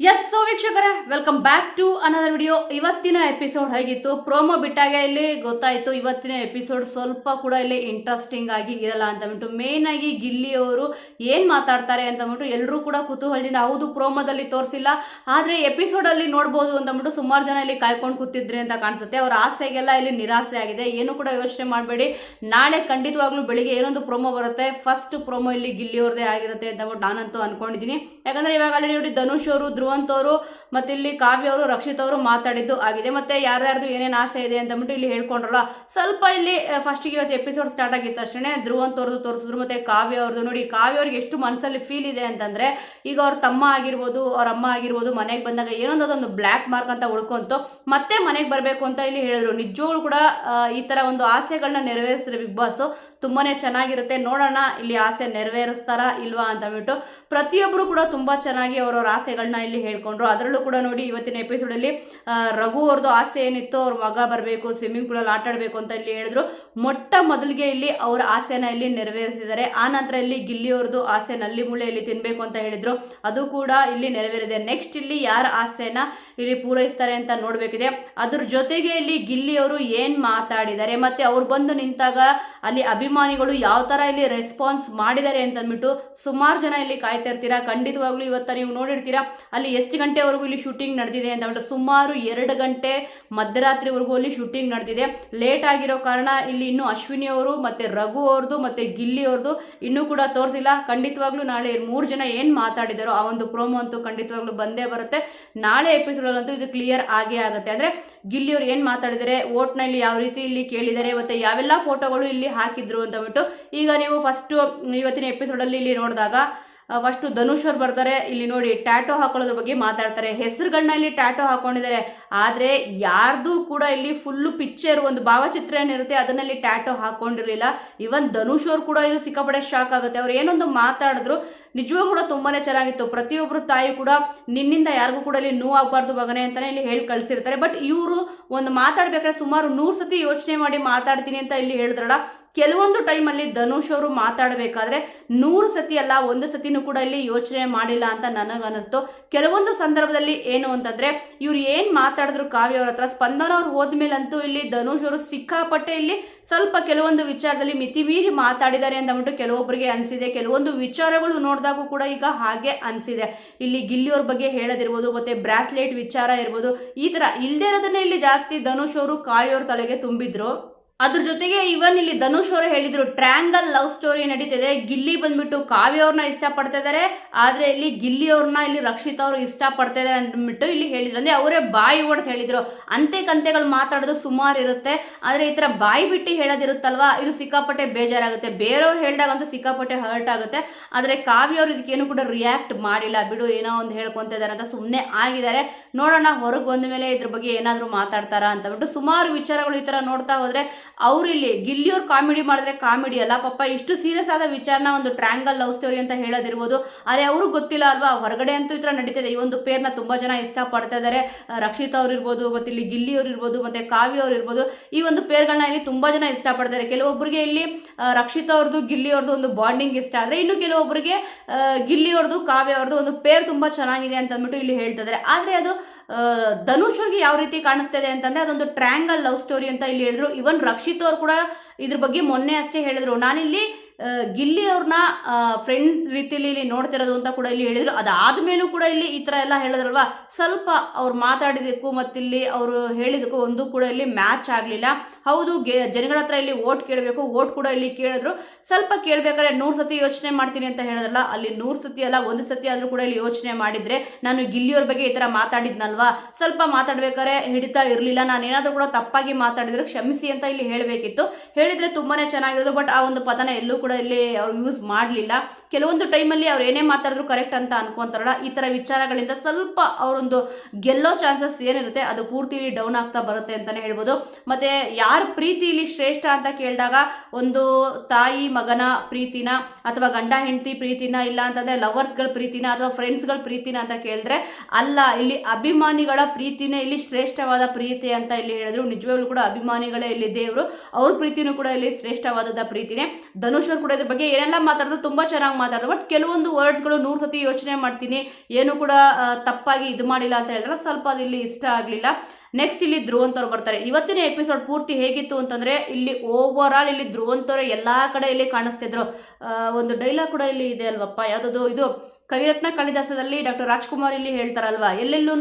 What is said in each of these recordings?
ವೀಕ್ಷಕರೇ, welcome back to another video. ಇವತ್ತಿನ episode ಹೇಗಿತ್ತು? ಪ್ರೋಮೋ ಬಿಟ್ಟಾಗ ಇಲ್ಲಿ ಗೊತ್ತಾಯ್ತು ಇವತ್ತಿನ ಎಪಿಸೋಡ್ ಸ್ವಲ್ಪ ಕೂಡ ಇಲ್ಲಿ ಇಂಟ್ರೆಸ್ಟಿಂಗ್ ಆಗಿ ಇರಲ್ಲ ಅಂತಬಿಟ್ಟು. ಮೇನ್ ಆಗಿ ಗಿಲ್ಲಿ ಅವರು ಏನ್ ಮಾತಾಡ್ತಾರೆ ಅಂತಬಿಟ್ಟು ಎಲ್ಲರೂ ಕೂಡ ಕುತೂಹಲದಿಂದ, ಹೌದು ಪ್ರೋಮೋದಲ್ಲಿ ತೋರಿಸಿಲ್ಲ ಆದ್ರೆ ಎಪಿಸೋಡ್ ಅಲ್ಲಿ ನೋಡ್ಬೋದು ಅಂತಬಿಟ್ಟು ಸುಮಾರು ಜನ ಇಲ್ಲಿ ಕಾಯ್ಕೊಂಡು ಕೂತಿದ್ರಿ ಅಂತ ಕಾಣಿಸುತ್ತೆ. ಅವ್ರ ಆಸೆಗೆಲ್ಲ ಇಲ್ಲಿ ನಿರಾಸೆ ಆಗಿದೆ. ಏನು ಕೂಡ ಯೋಚನೆ ಮಾಡಬೇಡಿ, ನಾಳೆ ಖಂಡಿತವಾಗ್ಲೂ ಬೆಳಿಗ್ಗೆ ಏನೊಂದು ಪ್ರೋಮೋ ಬರುತ್ತೆ. ಫಸ್ಟ್ ಪ್ರೋಮೋ ಇಲ್ಲಿ ಗಿಲ್ಲಿ ಅವ್ರದೇ ಆಗಿರುತ್ತೆ ಅಂತಬಿಟ್ಟು ನಾನಂತೂ ಅನ್ಕೊಂಡಿದ್ದೀನಿ. ಯಾಕಂದ್ರೆ ಇವಾಗ ಆಲ್ರೆಡಿ ನೋಡಿ ಧನುಷ್ ಅವರು, ಧ್ರುವಂತ್ ಅವರು ಮತ್ತೆ ಇಲ್ಲಿ ಕಾವ್ಯ ಅವರು, ರಕ್ಷಿತ್ ಅವರು ಮಾತಾಡಿದ್ದು ಆಗಿದೆ. ಮತ್ತೆ ಯಾರ್ಯಾರ್ದು ಏನೇನು ಆಸೆ ಇದೆ ಅಂತಬಿಟ್ಟು ಇಲ್ಲಿ ಹೇಳ್ಕೊಂಡ್ರಲ್ಲ. ಸ್ವಲ್ಪ ಇಲ್ಲಿ ಫಸ್ಟಿಗೆ ಇವತ್ತು ಎಪಿಸೋಡ್ ಸ್ಟಾರ್ಟ್ ಆಗಿತ್ತು ಅಷ್ಟೇ ಧ್ರುವಂತ್ ಅವ್ರದ್ದು ತೋರಿಸಿದ್ರು, ಮತ್ತೆ ಕಾವ್ಯ ಅವ್ರದ್ದು. ನೋಡಿ ಕಾವ್ಯ ಅವ್ರಿಗೆ ಎಷ್ಟು ಮನಸ್ಸಲ್ಲಿ ಫೀಲ್ ಇದೆ ಅಂತಂದ್ರೆ, ಈಗ ಅವ್ರ ತಮ್ಮ ಆಗಿರ್ಬೋದು, ಅವ್ರ ಅಮ್ಮ ಆಗಿರ್ಬೋದು, ಮನೆಗೆ ಬಂದಾಗ ಏನೊಂದೊಂದು ಬ್ಲ್ಯಾಕ್ ಮಾರ್ಕ್ ಅಂತ ಉಳ್ಕೊಂತು ಮತ್ತೆ ಮನೆಗೆ ಬರಬೇಕು ಅಂತ ಇಲ್ಲಿ ಹೇಳಿದ್ರು. ನಿಜವಾಗ್ಲೂ ಕೂಡ ಈ ತರ ಒಂದು ಆಸೆಗಳನ್ನ ನೆರವೇರಿಸಿದ್ರೆ ಬಿಗ್ ಬಾಸ್ ತುಂಬಾನೇ ಚೆನ್ನಾಗಿರುತ್ತೆ. ನೋಡೋಣ ಇಲ್ಲಿ ಆಸೆ ನೆರವೇರಿಸ್ತಾರಾ ಇಲ್ವಾ ಅಂತಬಿಟ್ಟು. ಪ್ರತಿಯೊಬ್ಬರು ಕೂಡ ತುಂಬಾ ಚೆನ್ನಾಗಿ ಅವ್ರವ್ರ ಆಸೆಗಳನ್ನ ಇಲ್ಲಿ ಹೇಳ್ಕೊಂಡ್ರು. ಅದರಲ್ಲೂ ಕೂಡ ನೋಡಿ ಇವತ್ತಿನ ಎಪಿಸೋಡ್ ಅಲ್ಲಿ ರಘು ಅವ್ರದ್ದು ಆಸೆ ಏನಿತ್ತು, ಅವ್ರ ಮಗ ಬರಬೇಕು, ಸ್ವಿಮ್ಮಿಂಗ್ ಪೂಲ್ ಅಲ್ಲಿ ಆಟ ಆಡ್ಬೇಕು ಅಂತ ಇಲ್ಲಿ ಹೇಳಿದ್ರು. ಮೊಟ್ಟ ಮೊದಲಿಗೆ ಇಲ್ಲಿ ಅವ್ರ ಆಸೆನ ಇಲ್ಲಿ ನೆರವೇರಿಸಿದ್ದಾರೆ. ಆ ನಂತರ ಇಲ್ಲಿ ಗಿಲ್ಲಿ ಅವ್ರದ್ದು ಆಸೆ ನಲ್ಲಿ ಮೂಳೆ ಇಲ್ಲಿ ತಿನ್ಬೇಕು ಅಂತ ಹೇಳಿದ್ರು, ಅದು ಕೂಡ ಇಲ್ಲಿ ನೆರವೇರಿದೆ. ನೆಕ್ಸ್ಟ್ ಇಲ್ಲಿ ಯಾರ ಆಸೆನ ಇಲ್ಲಿ ಪೂರೈಸ್ತಾರೆ ಅಂತ ನೋಡ್ಬೇಕಿದೆ. ಅದ್ರ ಜೊತೆಗೆ ಇಲ್ಲಿ ಗಿಲ್ಲಿ ಅವರು ಏನ್ ಮಾತಾಡಿದ್ದಾರೆ, ಮತ್ತೆ ಅವ್ರು ಬಂದು ನಿಂತಾಗ ಅಲ್ಲಿ ಅಭಿಮಾನಿಗಳು ಯಾವ ತರ ಇಲ್ಲಿ ರೆಸ್ಪಾನ್ಸ್ ಮಾಡಿದ್ದಾರೆ ಅಂತ ಅಂದ್ಬಿಟ್ಟು ಸುಮಾರು ಜನ ಇಲ್ಲಿ ಕಾಯ್ತಾ ಇರ್ತೀರಾ. ಖಂಡಿತವಾಗ್ಲೂ ಇವತ್ತ ನೀವು ನೋಡಿರ್ತೀರಾ ಅಲ್ಲಿ ಎಷ್ಟು ಗಂಟೆವರೆಗೂ ಇಲ್ಲಿ ಶೂಟಿಂಗ್ ನಡೆದಿದೆ ಅಂತ ಅಂದ್ಬಿಟ್ಟು. ಸುಮಾರು 2 ಗಂಟೆ ಮಧ್ಯರಾತ್ರಿವರೆಗೂ ಅಲ್ಲಿ ಶೂಟಿಂಗ್ ನಡೆದಿದೆ. ಲೇಟ್ ಆಗಿರೋ ಕಾರಣ ಇಲ್ಲಿ ಇನ್ನು ಅಶ್ವಿನಿ ಅವರು ಮತ್ತೆ ರಘು ಅವ್ರದ್ದು ಮತ್ತೆ ಗಿಲ್ಲಿ ಅವ್ರದ್ದು ಇನ್ನೂ ಕೂಡ ತೋರಿಸಿಲ್ಲ. ಖಂಡಿತವಾಗ್ಲೂ ನಾಳೆ 3 ಜನ ಏನ್ ಮಾತಾಡಿದಾರೋ ಆ ಒಂದು ಪ್ರೋಮೋ ಅಂತೂ ಖಂಡಿತವಾಗ್ಲೂ ಬಂದೇ ಬರುತ್ತೆ. ನಾಳೆ ಎಪಿಸೋಡ್ ಅಂತೂ ಇದು ಕ್ಲಿಯರ್ ಆಗೇ ಆಗುತ್ತೆ. ಅಂದ್ರೆ ಗಿಲ್ಲಿ ಅವ್ರು ಏನ್ ಮಾತಾಡಿದರೆ, ಓಟ್ ನಲ್ಲಿ ಯಾವ ರೀತಿ ಇಲ್ಲಿ ಕೇಳಿದ್ದಾರೆ, ಮತ್ತೆ ಯಾವೆಲ್ಲ ಫೋಟೋಗಳು ಇಲ್ಲಿ ಹಾಕಿದ್ರು ಅಂತ ಬಿಟ್ಟು. ಈಗ ನೀವು ಫಸ್ಟ್ ಇವತ್ತಿನ ಎಪಿಸೋಡ್ ಅಲ್ಲಿ ಇಲ್ಲಿ ನೋಡಿದಾಗ ಫಸ್ಟ್ ಧನುಷ್ ಅವ್ರು ಬರ್ತಾರೆ. ಇಲ್ಲಿ ನೋಡಿ ಟ್ಯಾಟೋ ಹಾಕೊಳ್ಳೋದ್ರ ಬಗ್ಗೆ ಮಾತಾಡ್ತಾರೆ. ಹೆಸರುಗಳನ್ನ ಇಲ್ಲಿ ಟ್ಯಾಟೋ ಹಾಕೊಂಡಿದ್ದಾರೆ, ಆದ್ರೆ ಯಾರ್ದು ಕೂಡ ಇಲ್ಲಿ ಫುಲ್ಲು ಪಿಕ್ಚರ್ ಒಂದು ಭಾವಚಿತ್ರ ಏನಿರುತ್ತೆ ಅದನ್ನಲ್ಲಿ ಟ್ಯಾಟೋ ಹಾಕೊಂಡಿರ್ಲಿಲ್ಲ. ಇವನ್ ಧನುಷ್ ಅವ್ರು ಕೂಡ ಇದು ಸಿಕ್ಕಾಪಟ್ಟೆ ಶಾಕ್ ಆಗುತ್ತೆ. ಅವ್ರು ಏನೊಂದು ಮಾತಾಡಿದ್ರು ನಿಜವಾಗೂ ಕೂಡ ತುಂಬಾನೇ ಚೆನ್ನಾಗಿತ್ತು. ಪ್ರತಿಯೊಬ್ಬರು ತಾಯಿ ಕೂಡ ನಿನ್ನಿಂದ ಯಾರಿಗೂ ಕೂಡ ಇಲ್ಲಿ ನೋವಾಗಬಾರ್ದು ಮಗನೇ ಅಂತಾನೆ ಇಲ್ಲಿ ಹೇಳಿ ಕಳ್ಸಿರ್ತಾರೆ. ಬಟ್ ಇವರು ಒಂದು ಮಾತಾಡ್ಬೇಕಾದ್ರೆ ಸುಮಾರು 100 ಸತಿ ಯೋಚನೆ ಮಾಡಿ ಮಾತಾಡ್ತೀನಿ ಅಂತ ಇಲ್ಲಿ ಹೇಳಿದ್ರಲ್ಲ. ಕೆಲವೊಂದು ಟೈಮಲ್ಲಿ ಧನುಷ್ ಅವರು ಮಾತಾಡಬೇಕಾದ್ರೆ 100 ಸತಿ ಅಲ್ಲ, 1 ಸತಿನೂ ಕೂಡ ಇಲ್ಲಿ ಯೋಚನೆ ಮಾಡಿಲ್ಲ ಅಂತ ನನಗನ್ನಿಸ್ತು. ಕೆಲವೊಂದು ಸಂದರ್ಭದಲ್ಲಿ ಏನು ಅಂತಂದ್ರೆ ಇವ್ರು ಏನ್ ಮಾತಾಡಿದ್ರು ಕಾವ್ಯ ಅವ್ರ ಹತ್ರ, ಸ್ಪಂದನ ಅವ್ರು ಹೋದ್ಮೇಲಂತೂ ಇಲ್ಲಿ ಧನುಷ್ ಅವರು ಸಿಕ್ಕಾಪಟ್ಟೆ ಇಲ್ಲಿ ಸ್ವಲ್ಪ ಕೆಲವೊಂದು ವಿಚಾರದಲ್ಲಿ ಮಿತಿ ಮೀರಿ ಮಾತಾಡಿದ್ದಾರೆ ಅಂದ್ಬಿಟ್ಟು ಕೆಲವೊಬ್ಬರಿಗೆ ಅನಿಸಿದೆ. ಕೆಲವೊಂದು ವಿಚಾರಗಳು ನೋಡಿದಾಗೂ ಕೂಡ ಈಗ ಹಾಗೆ ಅನಿಸಿದೆ. ಇಲ್ಲಿ ಗಿಲ್ಲಿಯವ್ರ ಬಗ್ಗೆ ಹೇಳೋದಿರ್ಬೋದು, ಮತ್ತೆ ಬ್ರಾಸ್ಲೆಟ್ ವಿಚಾರ ಇರ್ಬೋದು, ಈ ತರ ಇಲ್ದೇ ಇರೋದನ್ನ ಇಲ್ಲಿ ಜಾಸ್ತಿ ಧನುಷ್ ಅವರು ಕಾವ್ಯ ಅವ್ರ ತಲೆಗೆ ತುಂಬಿದ್ರು. ಅದ್ರ ಜೊತೆಗೆ ಇವನ್ ಇಲ್ಲಿ ಧನುಷ್ ಅವರು ಹೇಳಿದ್ರು ಟ್ರ್ಯಾಂಗಲ್ ಲವ್ ಸ್ಟೋರಿ ನಡೀತಿದೆ. ಗಿಲ್ಲಿ ಬಂದ್ಬಿಟ್ಟು ಕಾವ್ಯ ಅವ್ರನ್ನ ಇಷ್ಟಪಡ್ತಾ ಇದಾರೆ, ಆದ್ರೆ ಇಲ್ಲಿ ಗಿಲ್ಲಿ ಅವ್ರನ್ನ ಇಲ್ಲಿ ರಕ್ಷಿತ್ ಅವರು ಇಷ್ಟಪಡ್ತಾ ಇದಾರೆ ಅಂದ್ಬಿಟ್ಟು ಇಲ್ಲಿ ಹೇಳಿದ್ರು. ಅಂದ್ರೆ ಅವರೇ ಬಾಯಿ ಹೊಡೆದು ಹೇಳಿದ್ರು. ಅಂತೆ ಕಂತೆಗಳು ಮಾತಾಡೋದು ಸುಮಾರು ಇರುತ್ತೆ, ಆದ್ರೆ ಈ ತರ ಬಾಯಿ ಬಿಟ್ಟು ಹೇಳೋದಿರುತ್ತಲ್ವಾ, ಇದು ಸಿಕ್ಕಾಪಟ್ಟೆ ಬೇಜಾರಾಗುತ್ತೆ. ಬೇರೆಯವ್ರು ಹೇಳಿದಾಗಂತೂ ಸಿಕ್ಕಾಪಟ್ಟೆ ಹರ್ಟ್ ಆಗುತ್ತೆ. ಆದ್ರೆ ಕಾವ್ಯ ಅವ್ರು ಇದಕ್ಕೇನು ಕೂಡ ರಿಯಾಕ್ಟ್ ಮಾಡಿಲ್ಲ. ಬಿಡು ಏನೋ ಒಂದು ಹೇಳ್ಕೊಂತ ಇದಾರೆ ಅಂತ ಸುಮ್ಮನೆ ಆಗಿದ್ದಾರೆ. ನೋಡೋಣ ಹೊರಗೆ ಬಂದ ಮೇಲೆ ಇದ್ರ ಬಗ್ಗೆ ಏನಾದ್ರು ಮಾತಾಡ್ತಾರಾ ಅಂತ ಬಿಟ್ಟು. ಸುಮಾರು ವಿಚಾರಗಳು ಈ ತರ ನೋಡ್ತಾ ಹೋದ್ರೆ ಅವ್ರು ಇಲ್ಲಿ ಗಿಲ್ಲಿಯವ್ರು ಕಾಮಿಡಿ ಮಾಡಿದ್ರೆ ಕಾಮಿಡಿ ಅಲ್ಲ ಪಾಪ, ಇಷ್ಟು ಸೀರಿಯಸ್ ಆದ ವಿಚಾರನ ಒಂದು ಟ್ರ್ಯಾಂಗಲ್ ಲವ್ ಸ್ಟೋರಿ ಅಂತ ಹೇಳೋದಿರ್ಬೋದು. ಆದ್ರೆ ಅವ್ರಿಗೆ ಗೊತ್ತಿಲ್ಲ ಅಲ್ವಾ, ಹೊರಗಡೆ ಅಂತೂ ಈ ತರ ನಡೀತಿದೆ. ಈ ಒಂದು ಪೇರ್ನ ತುಂಬಾ ಜನ ಇಷ್ಟಪಡ್ತಾ ಇದಾರೆ. ರಕ್ಷಿತ್ ಅವ್ರು ಇರ್ಬೋದು, ಮತ್ತೆ ಇಲ್ಲಿ ಗಿಲ್ಲಿ ಅವ್ರು ಇರ್ಬೋದು, ಮತ್ತೆ ಕಾವ್ಯ ಅವ್ರು ಇರ್ಬೋದು. ಈ ಒಂದು ಪೇರ್ಗಳನ್ನ ಇಲ್ಲಿ ತುಂಬಾ ಜನ ಇಷ್ಟಪಡ್ತಾರೆ. ಕೆಲವೊಬ್ಬರಿಗೆ ಇಲ್ಲಿ ರಕ್ಷಿತ್ ಅವ್ರದ್ದು ಗಿಲ್ಲಿ ಅವ್ರದ್ದು ಒಂದು ಬಾಂಡಿಂಗ್ ಇಷ್ಟ ಆದ್ರೆ, ಇನ್ನು ಕೆಲವೊಬ್ಬರಿಗೆ ಗಿಲ್ಲಿ ಅವ್ರದ್ದು ಕಾವ್ಯ ಅವ್ರದ್ದು ಒಂದು ಪೇರ್ ತುಂಬಾ ಚೆನ್ನಾಗಿದೆ ಅಂತ ಅಂದ್ಬಿಟ್ಟು ಇಲ್ಲಿ ಹೇಳ್ತಾ ಇದಾರೆ. ಆದ್ರೆ ಅದು ಧನುಷ್ ಅವ್ರಿಗೆ ಯಾವ ರೀತಿ ಕಾಣಿಸ್ತಾ ಇದೆ ಅಂತಂದ್ರೆ ಅದೊಂದು ಟ್ರ್ಯಾಂಗಲ್ ಲವ್ ಸ್ಟೋರಿ ಅಂತ ಇಲ್ಲಿ ಹೇಳಿದ್ರು. ಇವನ್ ರಕ್ಷಿತ್ ಅವ್ರು ಕೂಡ ಇದ್ರ ಬಗ್ಗೆ ಮೊನ್ನೆ ಅಷ್ಟೇ ಹೇಳಿದ್ರು, ನಾನಿಲ್ಲಿ ಗಿಲ್ಲಿ ಅವ್ರನ್ನ ಫ್ರೆಂಡ್ ರೀತಿಯಲ್ಲಿ ಇಲ್ಲಿ ನೋಡ್ತಿರೋದು ಅಂತ ಕೂಡ ಇಲ್ಲಿ ಹೇಳಿದ್ರು. ಅದಾದ್ಮೇಲೂ ಕೂಡ ಇಲ್ಲಿ ಈ ತರ ಎಲ್ಲ ಹೇಳಿದ್ರಲ್ವಾ, ಸ್ವಲ್ಪ ಅವ್ರು ಮಾತಾಡಿದಕ್ಕೂ ಮತ್ತಿಲ್ಲಿ ಅವರು ಹೇಳಿದಕ್ಕೂ ಒಂದು ಕೂಡ ಇಲ್ಲಿ ಮ್ಯಾಚ್ ಆಗ್ಲಿಲ್ಲ. ಹೌದು, ಜನಗಳ ಹತ್ರ ಇಲ್ಲಿ ಓಟ್ ಕೇಳಬೇಕು, ಓಟ್ ಕೂಡ ಇಲ್ಲಿ ಕೇಳಿದ್ರು. ಸ್ವಲ್ಪ ಕೇಳ್ಬೇಕಾದ್ರೆ 100 ಸತಿ ಯೋಚನೆ ಮಾಡ್ತೀನಿ ಅಂತ ಹೇಳಿದ್ರಲ್ಲ, ಅಲ್ಲಿ 100 ಸತಿ ಅಲ್ಲ 1 ಸತಿ ಆದ್ರೂ ಕೂಡ ಇಲ್ಲಿ ಯೋಚನೆ ಮಾಡಿದ್ರೆ ನಾನು ಗಿಲ್ಲಿಯವ್ರ ಬಗ್ಗೆ ಈ ತರ ಮಾತಾಡಿದ್ನಲ್ವಾ, ಸ್ವಲ್ಪ ಮಾತಾಡ್ಬೇಕಾದ್ರೆ ಹಿಡಿತಾ ಇರ್ಲಿಲ್ಲ, ನಾನೇನಾದ್ರೂ ಕೂಡ ತಪ್ಪಾಗಿ ಮಾತಾಡಿದ್ರೆ ಕ್ಷಮಿಸಿ ಅಂತ ಇಲ್ಲಿ ಹೇಳಬೇಕಿತ್ತು. ಹೇಳಿದ್ರೆ ತುಂಬಾನೇ ಚೆನ್ನಾಗಿರೋದು. ಬಟ್ ಆ ಒಂದು ಪದನ ಎಲ್ಲೂ ಕೂಡ ಇಲ್ಲಿ ಅವ್ರು ಯೂಸ್ ಮಾಡಲಿಲ್ಲ. ಕೆಲವೊಂದು ಟೈಮಲ್ಲಿ ಅವ್ರು ಏನೇ ಮಾತಾಡಿದ್ರು ಕರೆಕ್ಟ್ ಅಂತ ಅನ್ಕೊಂತಾರಲ್ಲ, ಈ ತರ ವಿಚಾರಗಳಿಂದ ಸ್ವಲ್ಪ ಅವರೊಂದು ಗೆಲ್ಲೋ ಚಾನ್ಸಸ್ ಏನಿರುತ್ತೆ ಅದು ಪೂರ್ತಿ ಡೌನ್ ಆಗ್ತಾ ಬರುತ್ತೆ ಅಂತಾನೆ ಹೇಳ್ಬೋದು. ಮತ್ತೆ ಯಾರ ಪ್ರೀತಿ ಇಲ್ಲಿ ಶ್ರೇಷ್ಠ ಅಂತ ಕೇಳಿದಾಗ ಒಂದು ತಾಯಿ ಮಗನ ಪ್ರೀತಿನ ಅಥವಾ ಗಂಡ ಹೆಂಡತಿ ಪ್ರೀತಿನ, ಇಲ್ಲ ಅಂತಂದ್ರೆ ಲವರ್ಸ್ಗಳ ಪ್ರೀತಿನ ಅಥವಾ ಫ್ರೆಂಡ್ಸ್ಗಳ ಪ್ರೀತಿನ ಅಂತ ಕೇಳಿದ್ರೆ ಅಲ್ಲ, ಇಲ್ಲಿ ಅಭಿಮಾನಿಗಳ ಪ್ರೀತಿನೇ ಇಲ್ಲಿ ಶ್ರೇಷ್ಠವಾದ ಪ್ರೀತಿ ಅಂತ ಇಲ್ಲಿ ಹೇಳಿದ್ರು. ನಿಜವಾಗ್ಲೂ ಕೂಡ ಅಭಿಮಾನಿಗಳೇ ಇಲ್ಲಿ ದೇವರು, ಅವ್ರ ಪ್ರೀತಿನೂ ಕೂಡ ಇಲ್ಲಿ ಶ್ರೇಷ್ಠವಾದ ಪ್ರೀತಿನೇ. ಧನುಷ್ ಧನುಷ್ ಕೂಡ ಇದ್ರ ಬಗ್ಗೆ ಏನೆಲ್ಲ ಮಾತಾಡಿದ್ರು ತುಂಬಾ ಚೆನ್ನಾಗಿ ಮಾತಾಡಿದ್ರು. ಬಟ್ ಕೆಲವೊಂದು ವರ್ಡ್ಸ್ಗಳು 100 ಸತಿ ಯೋಚನೆ ಮಾಡ್ತೀನಿ, ಏನು ಕೂಡ ತಪ್ಪಾಗಿ ಇದು ಮಾಡಿಲ್ಲ ಅಂತ ಹೇಳಿದ್ರೆ ಸ್ವಲ್ಪ ಅದು ಇಲ್ಲಿ ಇಷ್ಟ ಆಗಲಿಲ್ಲ. ನೆಕ್ಸ್ಟ್ ಇಲ್ಲಿ ಧ್ರುವಂತವ್ರು ಬರ್ತಾರೆ. ಇವತ್ತಿನ ಎಪಿಸೋಡ್ ಪೂರ್ತಿ ಹೇಗಿತ್ತು ಅಂತಂದ್ರೆ, ಇಲ್ಲಿ ಓವರ್ ಆಲ್ ಇಲ್ಲಿ ಧ್ರುವಂತವ್ರು ಎಲ್ಲಾ ಕಡೆ ಇಲ್ಲಿ ಕಾಣಿಸ್ತಿದ್ರು. ಒಂದು ಡೈಲಾಗ್ ಕೂಡ ಇಲ್ಲಿ ಇದೆ ಅಲ್ವಪ್ಪ, ಯಾವ್ದು ಇದು ಕವಿರತ್ನ ಕಾಳಿದಾಸದಲ್ಲಿ ಡಾಕ್ಟರ್ ರಾಜ್ಕುಮಾರ್ ಇಲ್ಲಿ ಹೇಳ್ತಾರಲ್ವಾ, ಎಲ್ಲೆಲ್ಲೂ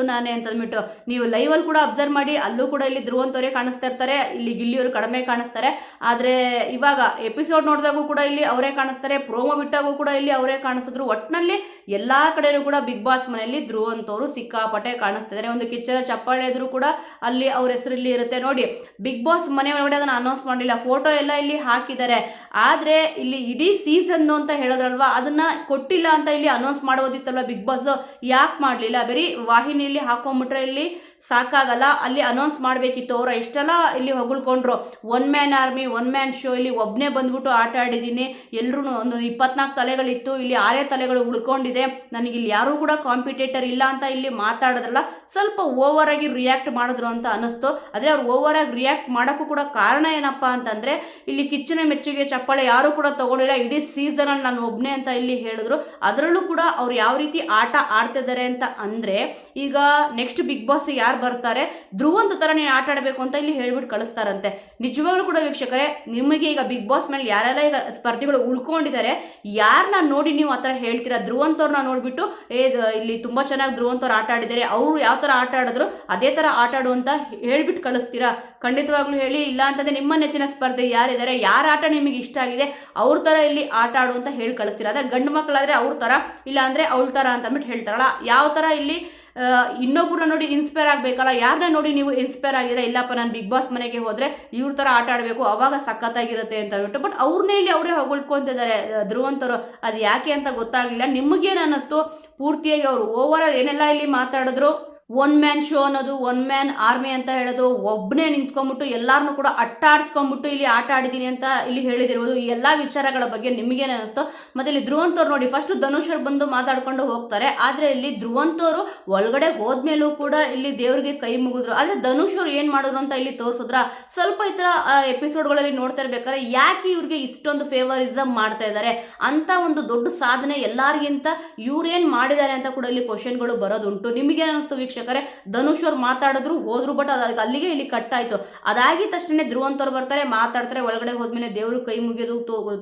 ನಾನೇ ಅಂತ ಅಂದ್ಬಿಟ್ಟು. ನೀವು ಲೈವ್ ಅಲ್ಲಿ ಕೂಡ ಅಬ್ಸರ್ವ್ ಮಾಡಿ, ಅಲ್ಲೂ ಕೂಡ ಇಲ್ಲಿ ಧ್ರುವಂತವರೇ ಕಾಣಿಸ್ತಾ ಇರ್ತಾರೆ, ಇಲ್ಲಿ ಗಿಲ್ಲಿಯವರು ಕಡಿಮೆ ಕಾಣಿಸ್ತಾರೆ. ಆದ್ರೆ ಇವಾಗ ಎಪಿಸೋಡ್ ನೋಡಿದಾಗೂ ಕೂಡ ಇಲ್ಲಿ ಅವರೇ ಕಾಣಿಸ್ತಾರೆ, ಪ್ರೋಮೋ ಬಿಟ್ಟಾಗೂ ಕೂಡ ಇಲ್ಲಿ ಅವರೇ ಕಾಣಿಸಿದ್ರು. ಒಟ್ಟಿನಲ್ಲಿ ಎಲ್ಲಾ ಕಡೆನೂ ಕೂಡ ಬಿಗ್ ಬಾಸ್ ಮನೆಯಲ್ಲಿ ಧ್ರುವಂತವರು ಸಿಕ್ಕಾಪಟ್ಟೆ ಕಾಣಿಸ್ತಿದ್ದಾರೆ. ಒಂದು ಕಿಚ್ಚರ ಚಪ್ಪಾಳೆ ಎದುರು ಕೂಡ ಅಲ್ಲಿ ಅವ್ರ ಹೆಸರಲ್ಲಿ ಇರುತ್ತೆ. ನೋಡಿ, ಬಿಗ್ ಬಾಸ್ ಮನೆ ಒಳಗಡೆ ಅದನ್ನ ಅನೌನ್ಸ್ ಮಾಡಿಲ್ಲ, ಫೋಟೋ ಎಲ್ಲ ಇಲ್ಲಿ ಹಾಕಿದ್ದಾರೆ. ಆದ್ರೆ ಇಲ್ಲಿ ಇಡೀ ಸೀಸನ್ ಅಂತ ಹೇಳಿದ್ರಲ್ವಾ, ಅದನ್ನ ಕೊಟ್ಟಿಲ್ಲ ಅಂತ ಇಲ್ಲಿ ಅನೌನ್ಸ್ ಮಾಡೋದಿತ್ತಲ್ವ ಬಿಗ್ ಬಾಸ್, ಯಾಕೆ ಮಾಡಲಿಲ್ಲ? ಬರೀ ವಾಹಿನಿಯಲ್ಲಿ ಹಾಕೊಂಡ್ಬಿಟ್ರೆ ಇಲ್ಲಿ ಸಾಕಾಗಲ್ಲ, ಅಲ್ಲಿ ಅನೌನ್ಸ್ ಮಾಡಬೇಕಿತ್ತು. ಅವ್ರು ಎಷ್ಟೆಲ್ಲ ಇಲ್ಲಿ ಹೊಗಳ್ಕೊಂಡ್ರು, 1 ಮ್ಯಾನ್ ಆರ್ಮಿ 1 ಮ್ಯಾನ್ ಶೋ, ಇಲ್ಲಿ ಒಬ್ಬನೇ ಬಂದ್ಬಿಟ್ಟು ಆಟ ಆಡಿದ್ದೀನಿ, ಎಲ್ರೂ ಒಂದು 24 ತಲೆಗಳಿತ್ತು, ಇಲ್ಲಿ 6 ತಲೆಗಳು ಉಳ್ಕೊಂಡಿದೆ, ನನಗೆ ಇಲ್ಲಿ ಯಾರೂ ಕೂಡ ಕಾಂಪಿಟೇಟರ್ ಇಲ್ಲ ಅಂತ ಇಲ್ಲಿ ಮಾತಾಡಿದ್ರಲ್ಲ, ಸ್ವಲ್ಪ ಓವರ್ ಆಗಿ ರಿಯಾಕ್ಟ್ ಮಾಡಿದ್ರು ಅಂತ ಅನಿಸ್ತು. ಆದರೆ ಅವ್ರು ಓವರ್ ಆಗಿ ರಿಯಾಕ್ಟ್ ಮಾಡೋಕ್ಕೂ ಕೂಡ ಕಾರಣ ಏನಪ್ಪಾ ಅಂತಂದ್ರೆ, ಇಲ್ಲಿ ಕಿಚ್ಚನ ಮೆಚ್ಚುಗೆ ಚಪ್ಪಾಳೆ ಯಾರು ಕೂಡ ತಗೊಂಡಿಲ್ಲ, ಇಡೀ ಸೀಸನ್ ಅಲ್ಲಿ ನಾನು ಒಬ್ಬನೇ ಅಂತ ಇಲ್ಲಿ ಹೇಳಿದ್ರು. ಅದರಲ್ಲೂ ಕೂಡ ಅವ್ರು ಯಾವ ರೀತಿ ಆಟ ಆಡ್ತಿದ್ದಾರೆ ಅಂತ ಅಂದ್ರೆ, ಈಗ ನೆಕ್ಸ್ಟ್ ಬಿಗ್ ಬಾಸ್ ಯಾರು ಬರ್ತಾರೆ, ಧ್ರುವಂತ ತರ ನೀನು ಆಟ ಆಡಬೇಕು ಅಂತ ಇಲ್ಲಿ ಹೇಳ್ಬಿಟ್ಟು ಕಳಿಸ್ತಾರಂತೆ. ನಿಜವಾಗ್ಲೂ ಕೂಡ ವೀಕ್ಷಕರೇ, ನಿಮಗೆ ಈಗ ಬಿಗ್ ಬಾಸ್ ಮೇಲೆ ಯಾರೆಲ್ಲ ಈಗ ಸ್ಪರ್ಧಿಗಳು ಉಳ್ಕೊಂಡಿದ್ದಾರೆ, ಯಾರನ್ನ ನೋಡಿ ನೀವು ಆತರ ಹೇಳ್ತೀರಾ? ಧ್ರುವಂತವ್ರನ್ನ ನೋಡ್ಬಿಟ್ಟು ಇಲ್ಲಿ ತುಂಬಾ ಚೆನ್ನಾಗಿ ಧ್ರುವಂತವ್ರು ಆಟ ಆಡಿದ್ದಾರೆ, ಅವರು ಯಾವ ತರ ಆಟ ಆಡಿದ್ರು ಅದೇ ತರ ಆಟ ಆಡು ಅಂತ ಹೇಳ್ಬಿಟ್ಟು ಕಳಿಸ್ತೀರಾ? ಖಂಡಿತವಾಗ್ಲೂ ಹೇಳಿ. ಇಲ್ಲ ಅಂತಂದ್ರೆ ನಿಮ್ಮ ನೆಚ್ಚಿನ ಸ್ಪರ್ಧೆ ಯಾರಿದ್ದಾರೆ, ಯಾರ ಆಟ ನಿಮಗೆ ಇಷ್ಟ ಆಗಿದೆ ಅವ್ರ ತರ ಇಲ್ಲಿ ಆಟ ಆಡು ಅಂತ ಹೇಳಿ ಕಳಿಸ್ತೀರಾ? ಅದೇ ಗಂಡು ಮಕ್ಕಳಾದ್ರೆ ಅವ್ರ ತರ, ಇಲ್ಲ ಅಂದ್ರೆ ಅವಳ ತರ ಅಂತ ಅಂದ್ಬಿಟ್ಟು ಹೇಳ್ತಾರಲ್ಲ, ಯಾವ ತರ ಇಲ್ಲಿ ಇನ್ನೊಬ್ಬರನ್ನ ನೋಡಿ ಇನ್ಸ್ಪೈರ್ ಆಗಬೇಕಲ್ಲ, ಯಾರನ್ನ ನೋಡಿ ನೀವು ಇನ್ಸ್ಪೈರ್ ಆಗಿದ್ರೆ, ಇಲ್ಲಪ್ಪ ನಾನು ಬಿಗ್ ಬಾಸ್ ಮನೆಗೆ ಹೋದ್ರೆ ಇವ್ರ ತರ ಆಟ ಆಡಬೇಕು, ಅವಾಗ ಸಖತ್ತಾಗಿರುತ್ತೆ ಅಂತ ಹೇಳ್ಬಿಟ್ಟು. ಬಟ್ ಅವ್ರನ್ನೇ ಇಲ್ಲಿ ಅವರೇ ಹೊಗಳ್ಕೊಂತಿದ್ದಾರೆ ಧ್ರುವಂತರು. ಅದು ಯಾಕೆ ಅಂತ ಗೊತ್ತಾಗಲಿಲ್ಲ. ನಿಮಗೇನು ಅನ್ನಿಸ್ತು? ಪೂರ್ತಿಯಾಗಿ ಅವರು ಓವರ್ ಆಲ್ ಏನೆಲ್ಲ ಇಲ್ಲಿ ಮಾತಾಡಿದ್ರು, 1 ಮ್ಯಾನ್ ಶೋ ಅನ್ನೋದು, 1 ಮ್ಯಾನ್ ಆರ್ಮಿ ಅಂತ ಹೇಳೋದು, ಒಬ್ಬನೇ ನಿಂತ್ಕೊಂಡ್ಬಿಟ್ಟು ಎಲ್ಲಾರನ್ನೂ ಕೂಡ ಅಟ್ಟಾಡಿಸ್ಕೊಂಡ್ಬಿಟ್ಟು ಇಲ್ಲಿ ಆಟ ಆಡಿದ್ದೀನಿ ಅಂತ ಇಲ್ಲಿ ಹೇಳಿದಿರ್ಬೋದು. ಈ ಎಲ್ಲಾ ವಿಚಾರಗಳ ಬಗ್ಗೆ ನಿಮಗೇನು ಅನಿಸ್ತು? ಮತ್ತೆ ಇಲ್ಲಿ ಧ್ರುವಂತವ್ರು ನೋಡಿ, ಫಸ್ಟ್ ಧನುಷ್ ಅವ್ರು ಬಂದು ಮಾತಾಡ್ಕೊಂಡು ಹೋಗ್ತಾರೆ, ಆದ್ರೆ ಇಲ್ಲಿ ಧ್ರುವಂತವ್ರು ಒಳಗಡೆ ಹೋದ್ಮೇಲೂ ಕೂಡ ಇಲ್ಲಿ ದೇವ್ರಿಗೆ ಕೈ ಮುಗಿದ್ರು. ಆದ್ರೆ ಧನುಷ್ ಅವ್ರು ಏನ್ ಮಾಡಿದ್ರು ಅಂತ ಇಲ್ಲಿ ತೋರಿಸಿದ್ರ? ಸ್ವಲ್ಪ ಈ ತರ ಎಪಿಸೋಡ್ಗಳಲ್ಲಿ ನೋಡ್ತಾ ಇರ್ಬೇಕಾದ್ರೆ ಯಾಕೆ ಇವ್ರಿಗೆ ಇಷ್ಟೊಂದು ಫೇವರಿಸಮ್ ಮಾಡ್ತಾ ಇದ್ದಾರೆ ಅಂತ ಒಂದು ದೊಡ್ಡ ಸಾಧನೆ ಎಲ್ಲಾರ್ಗಿಂತ ಇವ್ರೇನ್ ಮಾಡಿದ್ದಾರೆ ಅಂತ ಕೂಡ ಇಲ್ಲಿ ಕ್ವಶನ್ಗಳು ಬರೋದುಂಟು. ನಿಮಗೇನು ಅನಿಸ್ತು ವೀಕ್ಷಕರೇ? ಧನುಷ್ ಅವ್ರು ಮಾತಾಡಿದ್ರು ಹೋದ್ರು, ಬಟ್ ಅದು ಅಲ್ಲಿಗೆ ಇಲ್ಲಿ ಕಟ್ ಆಯ್ತು. ಅದಾಗಿದ ತಕ್ಷಣ ಧ್ರುವಂತವ್ರು ಬರ್ತಾರೆ, ಮಾತಾಡ್ತಾರೆ, ಒಳಗಡೆ ಹೋದ್ಮೇಲೆ ದೇವರು ಕೈ ಮುಗಿಯೋದು